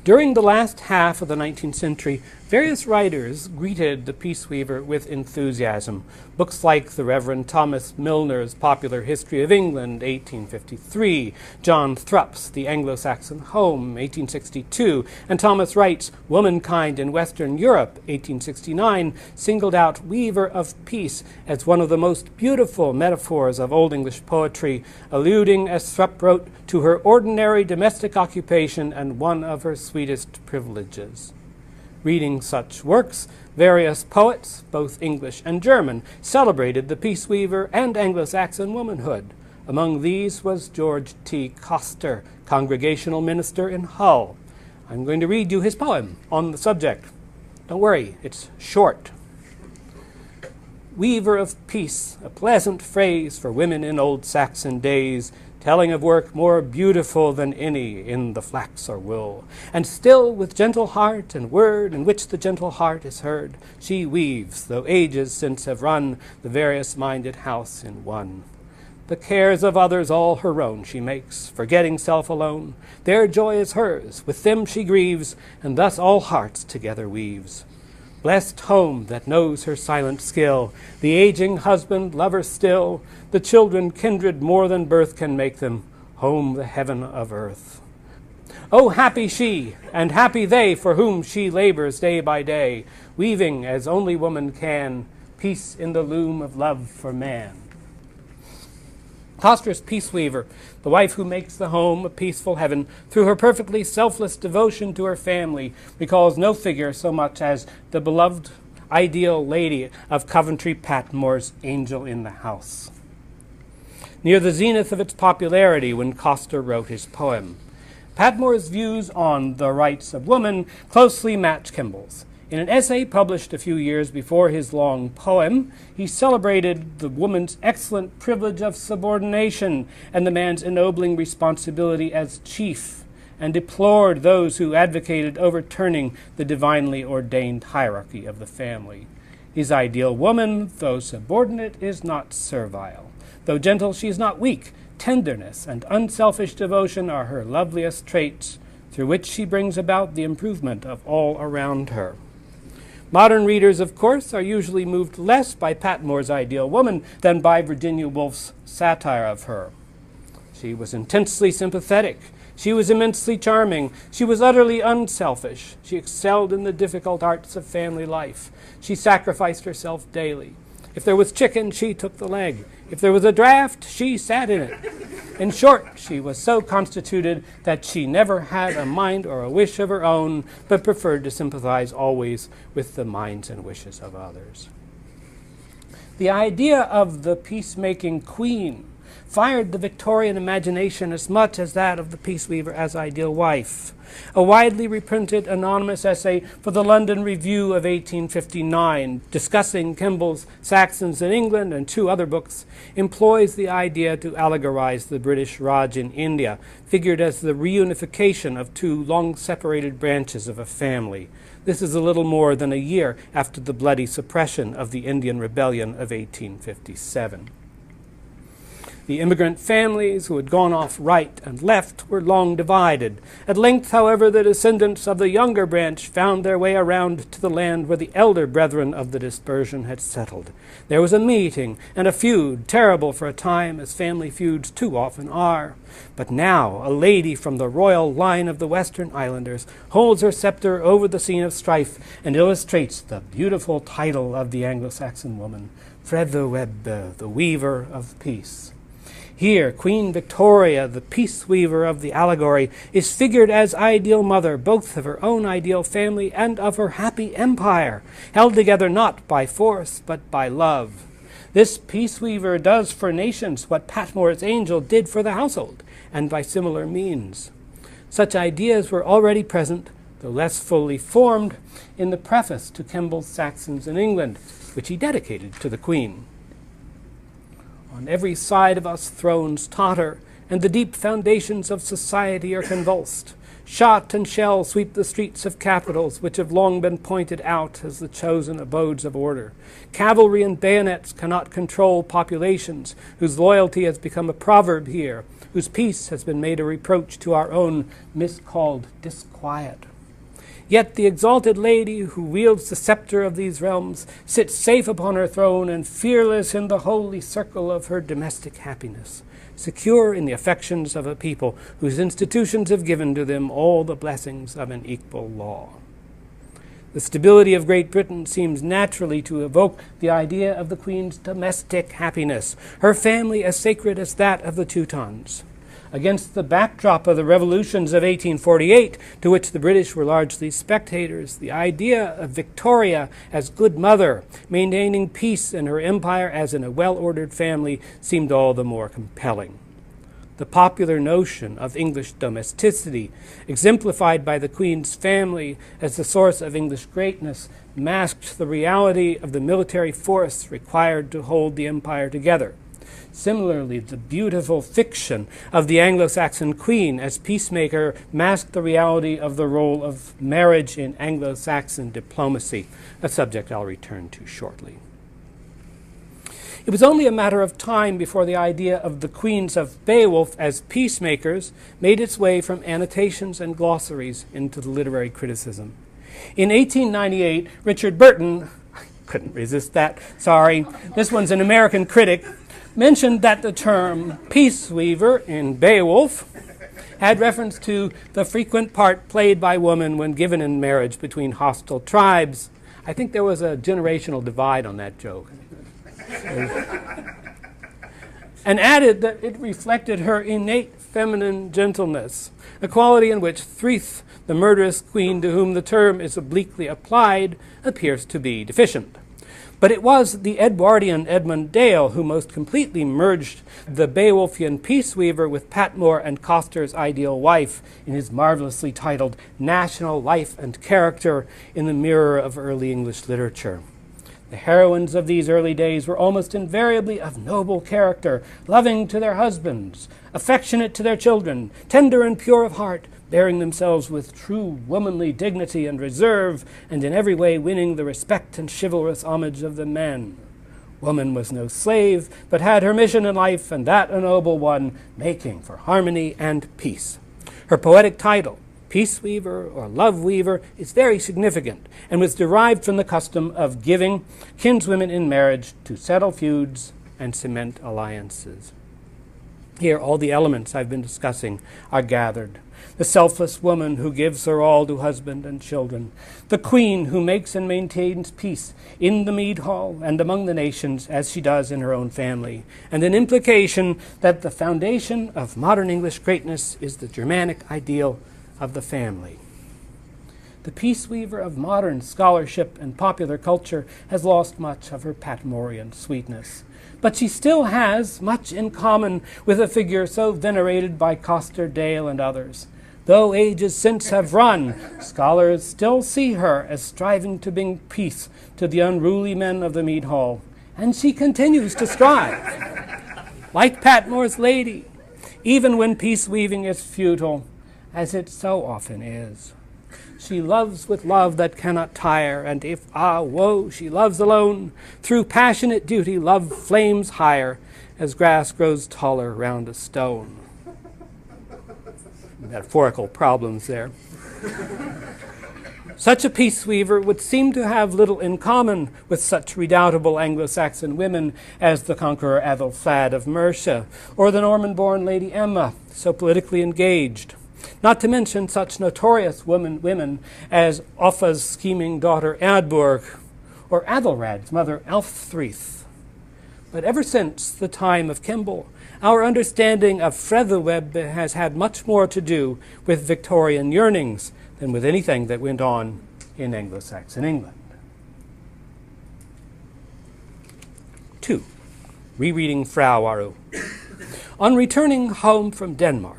During the last half of the 19th century, various writers greeted the peace weaver with enthusiasm. Books like the Reverend Thomas Milner's Popular History of England, 1853, John Thrupp's The Anglo-Saxon Home, 1862, and Thomas Wright's Womankind in Western Europe, 1869, singled out Weaver of Peace as one of the most beautiful metaphors of Old English poetry, alluding, as Thrupp wrote, to her ordinary domestic occupation and one of her sweetest privileges. Reading such works, various poets, both English and German, celebrated the peace weaver and Anglo-Saxon womanhood. Among these was George T. Coster, Congregational minister in Hull. I'm going to read you his poem on the subject. Don't worry, it's short. Weaver of peace, a pleasant phrase for women in old Saxon days, telling of work more beautiful than any in the flax or wool. And still with gentle heart and word in which the gentle heart is heard, she weaves, though ages since have run the various-minded house in one. The cares of others all her own she makes, forgetting self alone. Their joy is hers, with them she grieves, and thus all hearts together weaves. Blessed home that knows her silent skill, the aging husband lover still, the children kindred more than birth can make them, home the heaven of earth. Oh, happy she, and happy they for whom she labors day by day, weaving as only woman can, peace in the loom of love for man. Coster's peace weaver, the wife who makes the home a peaceful heaven through her perfectly selfless devotion to her family, recalls no figure so much as the beloved ideal lady of Coventry Patmore's Angel in the House. Near the zenith of its popularity when Coster wrote his poem, Patmore's views on the rights of woman closely match Kemble's. In an essay published a few years before his long poem, he celebrated the woman's excellent privilege of subordination and the man's ennobling responsibility as chief, and deplored those who advocated overturning the divinely ordained hierarchy of the family. His ideal woman, though subordinate, is not servile. Though gentle, she is not weak. Tenderness and unselfish devotion are her loveliest traits, through which she brings about the improvement of all around her. Modern readers, of course, are usually moved less by Patmore's ideal woman than by Virginia Woolf's satire of her. She was intensely sympathetic. She was immensely charming. She was utterly unselfish. She excelled in the difficult arts of family life. She sacrificed herself daily. If there was chicken, she took the leg. If there was a draft, she sat in it. In short, she was so constituted that she never had a mind or a wish of her own, but preferred to sympathize always with the minds and wishes of others. The idea of the peacemaking queen fired the Victorian imagination as much as that of the peace weaver as ideal wife. A widely reprinted anonymous essay for the London Review of 1859, discussing Kemble's Saxons in England and two other books, employs the idea to allegorize the British Raj in India, figured as the reunification of two long-separated branches of a family. This is a little more than a year after the bloody suppression of the Indian Rebellion of 1857. The immigrant families who had gone off right and left were long divided. At length, however, the descendants of the younger branch found their way around to the land where the elder brethren of the dispersion had settled. There was a meeting and a feud, terrible for a time, as family feuds too often are. But now a lady from the royal line of the Western Islanders holds her scepter over the scene of strife and illustrates the beautiful title of the Anglo-Saxon woman, Frethewebbe, the weaver of peace. Here, Queen Victoria, the peace weaver of the allegory, is figured as ideal mother, both of her own ideal family and of her happy empire, held together not by force, but by love. This peace weaver does for nations what Patmore's angel did for the household, and by similar means. Such ideas were already present, though less fully formed, in the preface to Kemble's Saxons in England, which he dedicated to the Queen. On every side of us thrones totter, and the deep foundations of society are convulsed. Shot and shell sweep the streets of capitals, which have long been pointed out as the chosen abodes of order. Cavalry and bayonets cannot control populations, whose loyalty has become a proverb here, whose peace has been made a reproach to our own miscalled disquiet. Yet the exalted lady who wields the scepter of these realms sits safe upon her throne and fearless in the holy circle of her domestic happiness, secure in the affections of a people whose institutions have given to them all the blessings of an equal law. The stability of Great Britain seems naturally to evoke the idea of the Queen's domestic happiness, her family as sacred as that of the Teutons. Against the backdrop of the revolutions of 1848, to which the British were largely spectators, the idea of Victoria as good mother, maintaining peace in her empire as in a well-ordered family, seemed all the more compelling. The popular notion of English domesticity, exemplified by the Queen's family as the source of English greatness, masked the reality of the military force required to hold the empire together. Similarly, the beautiful fiction of the Anglo-Saxon queen as peacemaker masked the reality of the role of marriage in Anglo-Saxon diplomacy, a subject I'll return to shortly. It was only a matter of time before the idea of the queens of Beowulf as peacemakers made its way from annotations and glossaries into the literary criticism. In 1898, Richard Burton, I couldn't resist that, sorry, this one's an American critic, mentioned that the term peace weaver in Beowulf had reference to the frequent part played by women when given in marriage between hostile tribes. I think there was a generational divide on that joke. And added that it reflected her innate feminine gentleness, a quality in which Thryth, the murderous queen to whom the term is obliquely applied, appears to be deficient. But it was the Edwardian Edmund Dale who most completely merged the Beowulfian peace weaver with Patmore and Coster's ideal wife in his marvelously titled National Life and Character in the Mirror of Early English Literature. The heroines of these early days were almost invariably of noble character, loving to their husbands, affectionate to their children, tender and pure of heart, bearing themselves with true womanly dignity and reserve, and in every way winning the respect and chivalrous homage of the men. Woman was no slave, but had her mission in life, and that a noble one, making for harmony and peace. Her poetic title, Peace Weaver or Love Weaver, is very significant, and was derived from the custom of giving kinswomen in marriage to settle feuds and cement alliances. Here all the elements I've been discussing are gathered. The selfless woman who gives her all to husband and children, the queen who makes and maintains peace in the mead hall and among the nations as she does in her own family, and an implication that the foundation of modern English greatness is the Germanic ideal of the family. The peace weaver of modern scholarship and popular culture has lost much of her Patmorean sweetness, but she still has much in common with a figure so venerated by Coster, Dale, and others. Though ages since have run, scholars still see her as striving to bring peace to the unruly men of the mead hall, and she continues to strive. Like Patmore's lady, even when peace weaving is futile, as it so often is. She loves with love that cannot tire, and if, woe, she loves alone, through passionate duty love flames higher, as grass grows taller round a stone. Metaphorical problems there. Such a peace weaver would seem to have little in common with such redoubtable Anglo-Saxon women as the conqueror Athelflaed of Mercia, or the Norman-born Lady Emma, so politically engaged. Not to mention such notorious women as Offa's scheming daughter Eadburh, or Athelred's mother Elfthryth. But ever since the time of Kemble, our understanding of Frethelweb has had much more to do with Victorian yearnings than with anything that went on in Anglo-Saxon England. 2. Rereading Frau Aru. On returning home from Denmark,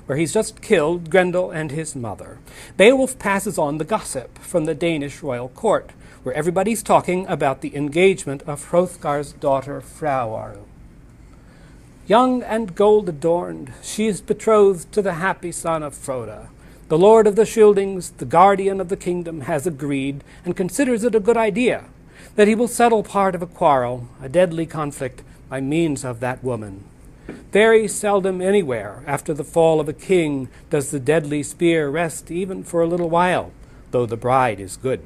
where he's just killed Grendel and his mother, Beowulf passes on the gossip from the Danish royal court, where everybody's talking about the engagement of Hrothgar's daughter Frau Aru. Young and gold-adorned, she is betrothed to the happy son of Froda. The lord of the Scyldings, the guardian of the kingdom, has agreed, and considers it a good idea, that he will settle part of a quarrel, a deadly conflict, by means of that woman. Very seldom anywhere, after the fall of a king, does the deadly spear rest even for a little while, though the bride is good.